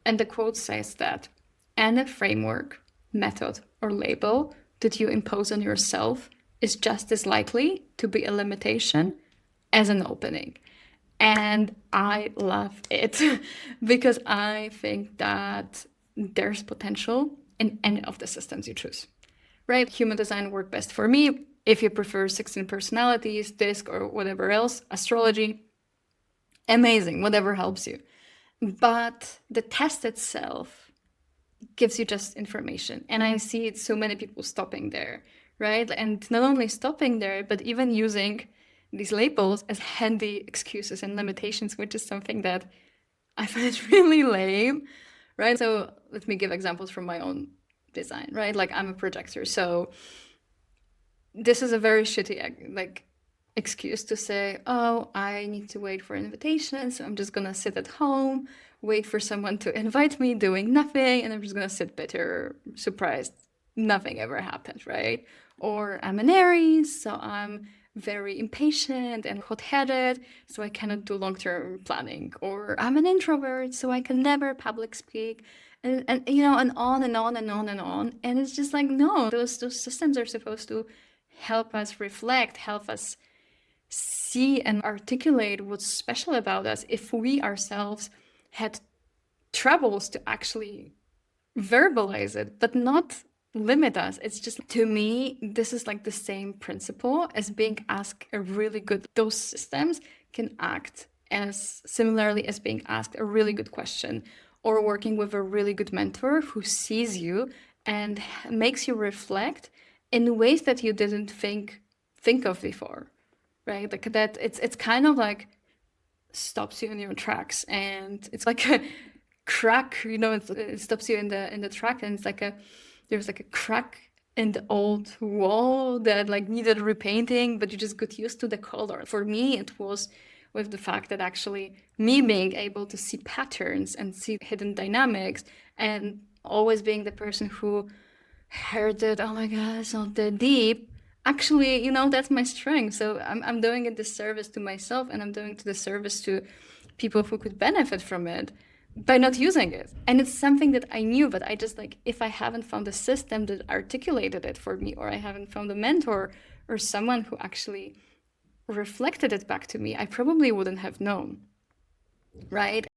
And the quote says that any framework, method, or label that you impose on yourself is just as likely to be a limitation as an opening. And I love it because I think that there's potential in any of the systems you choose, right? Human design worked best for me. If you prefer 16 personalities, DISC, or whatever else, astrology, amazing, whatever helps you. But the test itself gives you just information. And I see so many people stopping there, right? And not only stopping there, but even using these labels as handy excuses and limitations, which is something that I find really lame, right? So let me give examples from my own design, right? Like I'm a projector. So this is a very shitty excuse to say, oh, I need to wait for invitations. So I'm just going to sit at home, wait for someone to invite me, doing nothing. And I'm just going to sit bitter, surprised. Nothing ever happened, right? Or I'm an Aries, so I'm very impatient and hot-headed, so I cannot do long-term planning. Or I'm an introvert, so I can never public speak. And you know, and on and on and on and on. And it's just like, no, those systems are supposed to help us reflect, help us see and articulate what's special about us. If we ourselves had troubles to actually verbalize it, but not limit us. It's just, to me, this is like the same principle as being asked a really good, those systems can act as similarly as being asked a really good question, or working with a really good mentor who sees you and makes you reflect in ways that you didn't think of before, right? Like that, it's kind of like stops you in your tracks, and it's like a crack, you know, it stops you in the track, and it's like there's like a crack in the old wall that like needed repainting, but you just got used to the color. For me, it was with the fact that actually me being able to see patterns and see hidden dynamics, and always being the person who heard it, oh my god, it's not that deep. Actually, you know, that's my strength. So I'm doing a disservice to myself, and I'm doing the service to people who could benefit from it by not using it. And it's something that I knew, but I just like, if I haven't found a system that articulated it for me, or I haven't found a mentor or someone who actually reflected it back to me, I probably wouldn't have known, right?